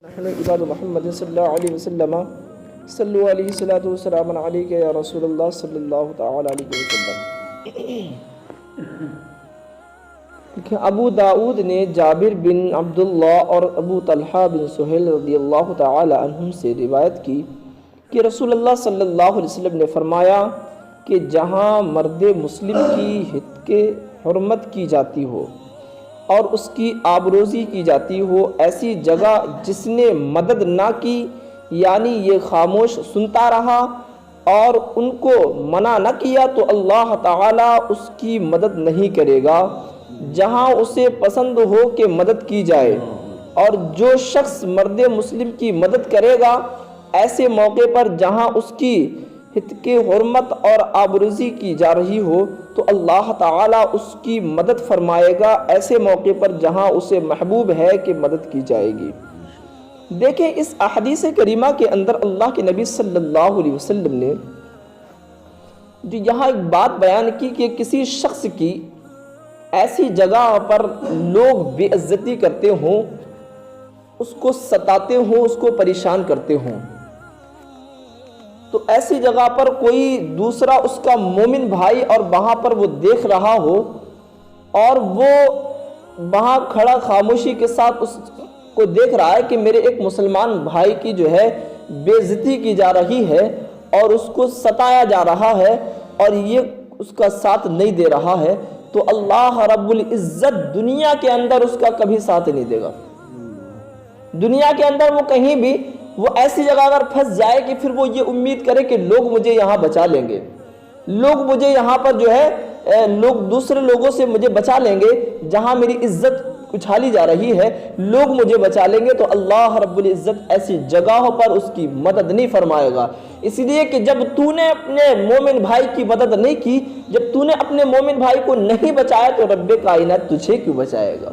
نحن عباد محمد صلی اللہ علیہ وسلم صلو علیہ صلاۃ والسلام علیک یا رسول اللہ صلی اللہ تعالی علیہ وسلم۔ ابو داؤد نے جابر بن عبداللہ اور ابو طلحہ بن سہیل رضی اللہ تعالی عنہم سے روایت کی کہ رسول اللہ صلی اللہ علیہ وسلم نے فرمایا کہ جہاں مرد مسلم کی ہتک حرمت کی جاتی ہو اور اس کی آبروزی کی جاتی ہو، ایسی جگہ جس نے مدد نہ کی، یعنی یہ خاموش سنتا رہا اور ان کو منع نہ کیا، تو اللہ تعالیٰ اس کی مدد نہیں کرے گا۔ جہاں اسے پسند ہو کہ مدد کی جائے، اور جو شخص مرد مسلم کی مدد کرے گا ایسے موقع پر جہاں اس کی ہتک حرمت اور آبروزی کی جا رہی ہو، تو اللہ تعالیٰ اس کی مدد فرمائے گا ایسے موقع پر جہاں اسے محبوب ہے کہ مدد کی جائے گی۔ دیکھیں اس احادیث کریمہ کے اندر اللہ کے نبی صلی اللہ علیہ وسلم نے جو یہاں ایک بات بیان کی کہ کسی شخص کی ایسی جگہ پر لوگ بے عزتی کرتے ہوں، اس کو ستاتے ہوں، اس کو پریشان کرتے ہوں، تو ایسی جگہ پر کوئی دوسرا اس کا مومن بھائی اور وہاں پر وہ دیکھ رہا ہو اور وہ وہاں کھڑا خاموشی کے ساتھ اس کو دیکھ رہا ہے کہ میرے ایک مسلمان بھائی کی جو ہے بے عزتی کی جا رہی ہے اور اس کو ستایا جا رہا ہے اور یہ اس کا ساتھ نہیں دے رہا ہے، تو اللہ رب العزت دنیا کے اندر اس کا کبھی ساتھ نہیں دے گا۔ دنیا کے اندر وہ کہیں بھی وہ ایسی جگہ اگر پھنس جائے کہ پھر وہ یہ امید کرے کہ لوگ مجھے یہاں بچا لیں گے، لوگ مجھے یہاں پر جو ہے لوگ دوسرے لوگوں سے مجھے بچا لیں گے، جہاں میری عزت اچھالی جا رہی ہے لوگ مجھے بچا لیں گے، تو اللہ رب العزت ایسی جگہوں پر اس کی مدد نہیں فرمائے گا۔ اس لیے کہ جب تو نے اپنے مومن بھائی کی مدد نہیں کی، جب تو نے اپنے مومن بھائی کو نہیں بچایا، تو رب کائنات تجھے کیوں بچائے گا؟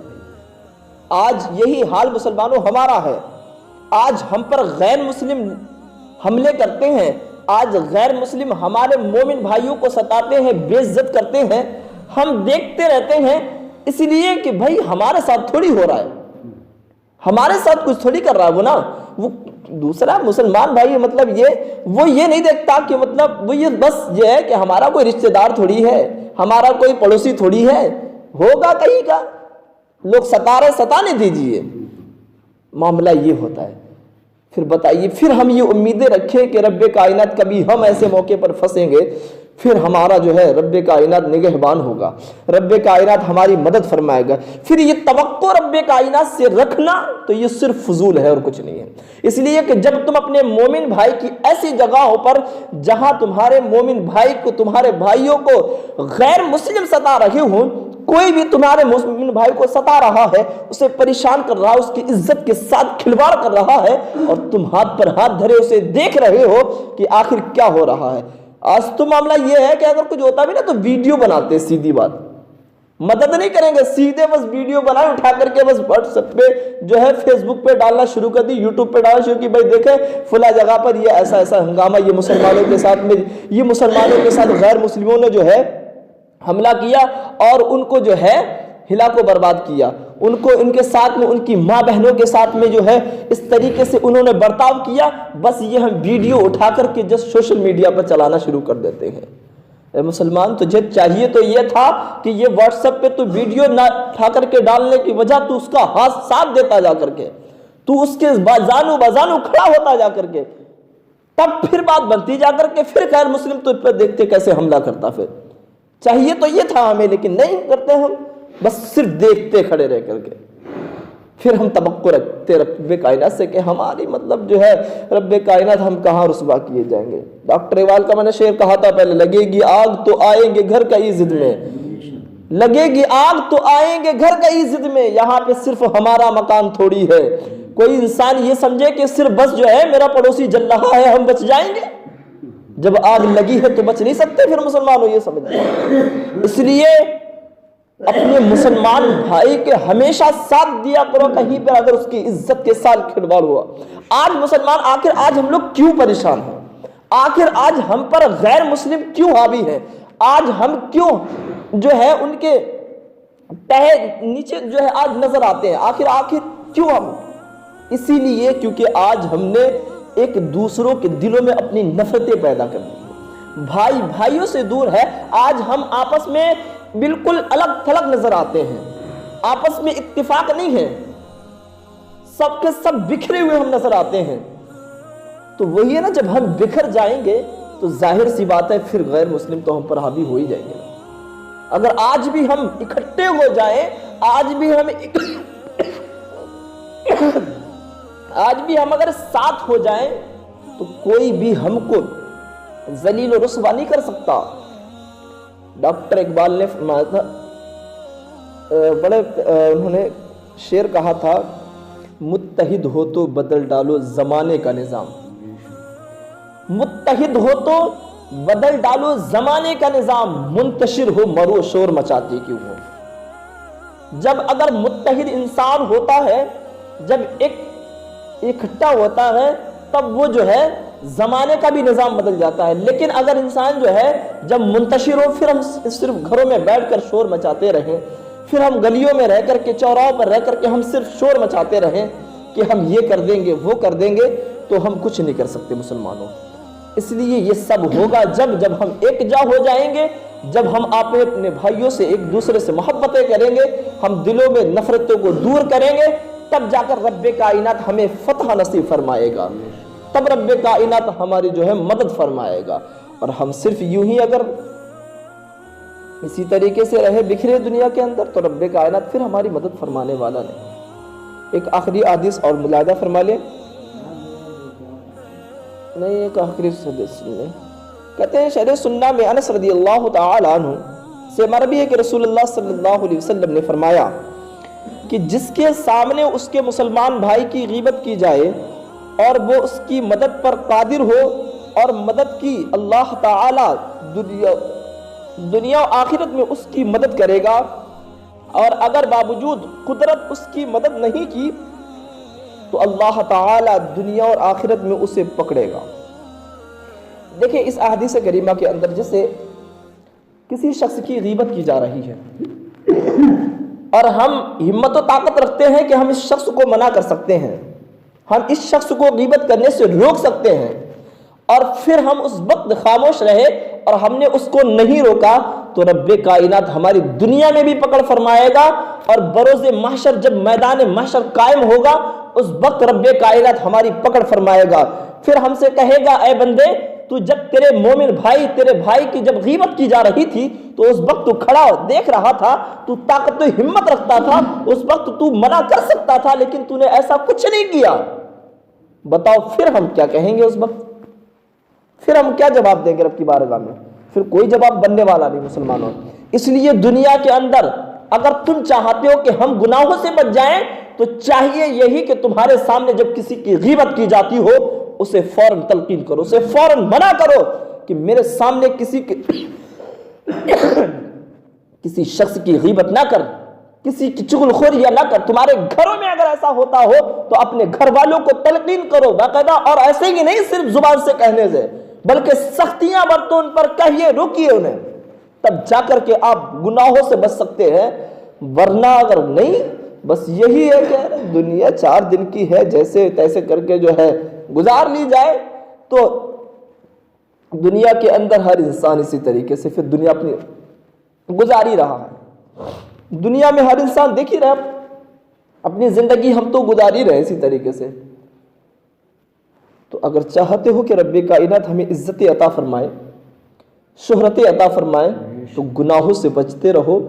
آج یہی حال مسلمانوں ہمارا ہے۔ آج ہم پر غیر مسلم حملے کرتے ہیں، آج غیر مسلم ہمارے مومن بھائیوں کو ستاتے ہیں، بے عزت کرتے ہیں، ہم دیکھتے رہتے ہیں، اس لیے کہ بھائی ہمارے ساتھ تھوڑی ہو رہا ہے، ہمارے ساتھ کچھ تھوڑی کر رہا ہے وہ نا، وہ دوسرا مسلمان بھائی مطلب وہ یہ نہیں دیکھتا کہ مطلب وہ یہ بس یہ ہے کہ ہمارا کوئی رشتہ دار تھوڑی ہے، ہمارا کوئی پڑوسی تھوڑی ہے، ہوگا کہیں کا، لوگ ستا رہے ستانے دیجئے۔ معاملہ یہ ہوتا ہے۔ پھر بتائیے، پھر ہم یہ امیدیں رکھیں کہ رب کائنات کبھی ہم ایسے موقع پر پھنسیں گے، پھر ہمارا جو ہے رب کائنات نگہبان ہوگا، رب کائنات ہماری مدد فرمائے گا، پھر یہ توقع رب کائنات سے رکھنا تو یہ صرف فضول ہے اور کچھ نہیں ہے۔ اس لیے کہ جب تم اپنے مومن بھائی کی ایسی جگہوں پر جہاں تمہارے مومن بھائی کو، تمہارے بھائیوں کو غیر مسلم ستا رہے ہوں، کوئی بھی تمہارے مومن بھائی کو ستا رہا ہے، اسے پریشان کر رہا ہے، اس کی عزت کے ساتھ کھلواڑ کر رہا ہے، اور تم ہاتھ پر ہاتھ دھرے اسے دیکھ رہے ہو کہ آخر کیا ہو رہا ہے۔ آج تو معاملہ یہ ہے کہ اگر کچھ ہوتا بھی نا تو ویڈیو بناتے، سیدھی بات، مدد نہیں کریں گے، سیدھے بس ویڈیو بنائے اٹھا کر کے بس واٹس ایپ پہ جو ہے فیس بک پہ ڈالنا شروع کر دی، یوٹیوب پہ ڈالنا شروع کی، بھائی دیکھیں فلاں جگہ پر یہ ایسا ایسا ہنگامہ یہ مسلمانوں کے ساتھ غیر مسلموں نے جو ہے حملہ کیا اور ان کو جو ہے ہلاک و برباد کیا، ان کو ان کے ساتھ میں ان کی ماں بہنوں کے ساتھ میں جو ہے اس طریقے سے انہوں نے برتاؤ کیا، بس یہ ہم ویڈیو اٹھا کر کے جس سوشل میڈیا پر چلانا شروع کر دیتے ہیں۔ اے مسلمان، تجھے چاہیے تو یہ تھا کہ یہ واٹس ایپ پہ تو ویڈیو نہ اٹھا کر کے ڈالنے کی وجہ تو اس کا ہاتھ ساتھ دیتا جا کر کے، تو اس کے بازانو کھڑا ہوتا جا کر کے، تب پھر بات بنتی جا کر کے، پھر غیر مسلم تجھ پہ دیکھتے کیسے حملہ کرتا۔ پھر چاہیے تو یہ تھا ہمیں، لیکن نہیں کرتے ہم، بس صرف دیکھتے کھڑے رہ کر کے۔ پھر ہم توقع رکھتے رب کائنات سے کہ ہماری مطلب جو ہے رب کائنات ہم کہاں رسوا کیے جائیں گے۔ ڈاکٹر اقبال کا میں نے شعر کہا تھا پہلے، لگے گی آگ تو آئیں گے گھر کا ہی ضد میں، لگے گی آگ تو آئیں گے گھر کا ہی ضد میں، یہاں پہ صرف ہمارا مکان تھوڑی ہے۔ کوئی انسان یہ سمجھے کہ صرف بس جو ہے میرا پڑوسی جل رہا ہے ہم بچ جائیں گے، جب آگ لگی ہے تو بچ نہیں سکتے۔ پھر مسلمانوں یہ سمجھتے ہیں، اس لیے اپنے مسلمان بھائی کے ہمیشہ ساتھ دیا کرو، کہیں پر اگر اس کی عزت کے ساتھ کھلواڑ ہوا۔ آج مسلمان آج ہم لوگ کیوں پریشان ہیں؟ آخر آج ہم پر غیر مسلم کیوں حاوی ہیں؟ آج ہم کیوں جو ہے ان کے نیچے جو ہے آج نظر آتے ہیں؟ آخر کیوں ہم اسی لیے کیونکہ آج ہم نے ایک دوسروں کے دلوں میں اپنی نفرتیں پیدا کر دی، بھائی بھائیوں سے دور ہے، آج ہم آپس میں بالکل الگ تھلگ نظر آتے ہیں، آپس میں اتفاق نہیں ہے، سب کے سب بکھرے ہوئے ہم نظر آتے ہیں۔ تو وہی ہے نا، جب ہم بکھر جائیں گے تو ظاہر سی بات ہے پھر غیر مسلم تو ہم پر حاوی ہو ہی جائیں گے۔ اگر آج بھی ہم اکٹھے ہو جائیں، آج بھی ہم اگر ساتھ ہو جائیں تو کوئی بھی ہم کو ذلیل و رسوا نہیں کر سکتا۔ ڈاکٹر اقبال نے فرمایا تھا، انہوں نے شعر کہا تھا، متحد ہو تو بدل ڈالو زمانے کا نظام، متحد ہو تو بدل ڈالو زمانے کا نظام، منتشر ہو مرو شور مچاتے کیوں ہو۔ جب اگر متحد انسان ہوتا ہے، جب اکٹھا ہوتا ہے، تب وہ جو ہے زمانے کا بھی نظام بدل جاتا ہے۔ لیکن اگر انسان جو ہے جب منتشر ہو، پھر ہم صرف گھروں میں بیٹھ کر شور مچاتے رہیں، پھر ہم گلیوں میں رہ کر کے، چوراہوں پر رہ کر کے ہم صرف شور مچاتے رہیں کہ ہم یہ کر دیں گے وہ کر دیں گے، تو ہم کچھ نہیں کر سکتے مسلمانوں۔ اس لیے یہ سب ہوگا جب ہم ایک جا ہو جائیں گے، جب ہم اپنے بھائیوں سے ایک دوسرے سے محبتیں کریں گے، ہم دلوں میں نفرتوں کو دور کریں گے، تب جا کر رب کائنات ہمیں فتح نصیب فرمائے گا، تب رب کائنات ہماری جو ہے مدد فرمائے گا۔ اور ہم صرف یوں ہی اگر اسی طریقے سے رہے بکھرے دنیا کے اندر، تو رب کائنات پھر ہماری مدد فرمانے والا نہیں۔ ایک آخری حدیث اور ملاحظہ فرما لیں، نہیں ایک آخری حدیث سنیں، کہتے ہیں شرح سنہ میں انس رضی اللہ تعالی عنہ سے مروی ہے کہ رسول اللہ صلی اللہ علیہ وسلم نے فرمایا کہ جس کے سامنے اس کے مسلمان بھائی کی غیبت کی جائے اور وہ اس کی مدد پر قادر ہو، اور مدد کی اللہ تعالی دنیا و آخرت میں اس کی مدد کرے گا، اور اگر باوجود قدرت اس کی مدد نہیں کی تو اللہ تعالی دنیا اور آخرت میں اسے پکڑے گا۔ دیکھیں اس احادیث کریمہ کے اندر جیسے کسی شخص کی غیبت کی جا رہی ہے اور ہم ہمت و طاقت رکھتے ہیں کہ ہم اس شخص کو منع کر سکتے ہیں، ہم اس شخص کو غیبت کرنے سے روک سکتے ہیں، اور پھر ہم اس وقت خاموش رہے اور ہم نے اس کو نہیں روکا، تو رب کائنات ہماری دنیا میں بھی پکڑ فرمائے گا، اور بروز محشر جب میدان محشر قائم ہوگا اس وقت رب کائنات ہماری پکڑ فرمائے گا۔ پھر ہم سے کہے گا، اے بندے تو جب تیرے مومن بھائی، تیرے بھائی کی جب غیبت کی جا رہی تھی تو اس وقت تو کھڑا دیکھ رہا تھا، تو طاقت و ہمت رکھتا تھا، اس وقت تو منع کر سکتا تھا، لیکن تو نے ایسا کچھ نہیں کیا۔ بتاؤ پھر ہم کیا کہیں گے اس وقت؟ پھر ہم کیا جواب دیں گے رب کی بارگاہ میں؟ پھر کوئی جواب بننے والا نہیں مسلمانوں۔ اس لیے دنیا کے اندر اگر تم چاہتے ہو کہ ہم گناہوں سے بچ جائیں تو چاہیے یہی کہ تمہارے سامنے جب کسی کی غیبت کی جاتی ہو اسے فوراً تلقین کرو، اسے فوراً منع کرو کہ میرے سامنے کسی شخص کی غیبت نہ کر، کسی کی چغل خوریاں نہ کر۔ تمہارے گھروں میں اگر ایسا ہوتا ہو تو اپنے گھر والوں کو تلقین کرو باقاعدہ، اور ایسے ہی نہیں صرف زبان سے کہنے سے، بلکہ سختیاں برتو، ان پر کہیے، روکیے انہیں، تب جا کر کے آپ گناہوں سے بچ سکتے ہیں۔ ورنہ اگر نہیں، بس یہی ہے کہ دنیا 4 دن کی ہے، جیسے تیسے کر کے جو ہے گزار لی جائے، تو دنیا کے اندر ہر انسان اسی طریقے سے پھر دنیا اپنی گزار ہی رہا ہے۔ دنیا میں ہر انسان دیکھ ہی رہا اپنی زندگی، ہم تو گزار ہی رہے اسی طریقے سے۔ تو اگر چاہتے ہو کہ رب کائنات ہمیں عزت عطا فرمائے، شہرت عطا فرمائے، تو گناہوں سے بچتے رہو،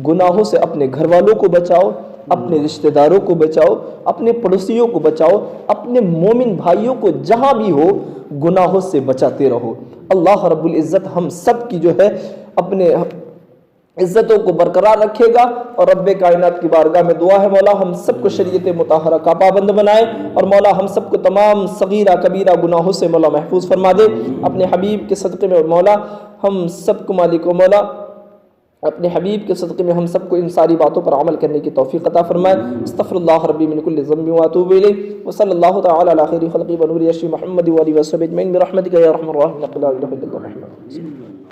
گناہوں سے اپنے گھر والوں کو بچاؤ، اپنے رشتہ داروں کو بچاؤ، اپنے پڑوسیوں کو بچاؤ، اپنے مومن بھائیوں کو جہاں بھی ہو گناہوں سے بچاتے رہو۔ اللہ رب العزت ہم سب کی جو ہے اپنے عزتوں کو برقرار رکھے گا، اور رب کائنات کی بارگاہ میں دعا ہے مولا ہم سب کو شریعت مطہرہ کا پابند بنائے، اور مولا ہم سب کو تمام صغیرہ کبیرہ گناہوں سے مولا محفوظ فرما دے اپنے حبیب کے صدقے میں۔ مولا ہم سب کو مالک و مولا اپنے حبیب کے صدقے میں ہم سب کو ان ساری باتوں پر عمل کرنے کی توفیق عطا فرمائے۔ استغفر اللہ ربی من کل ذنب واتوب الیہ، وصلی اللہ تعالی علی خیر خلقہ ونور عرش محمد وآلہ وصحبہ اجمعین برحمتک یا ارحم الراحمین، لا الہ الا اللہ محمد۔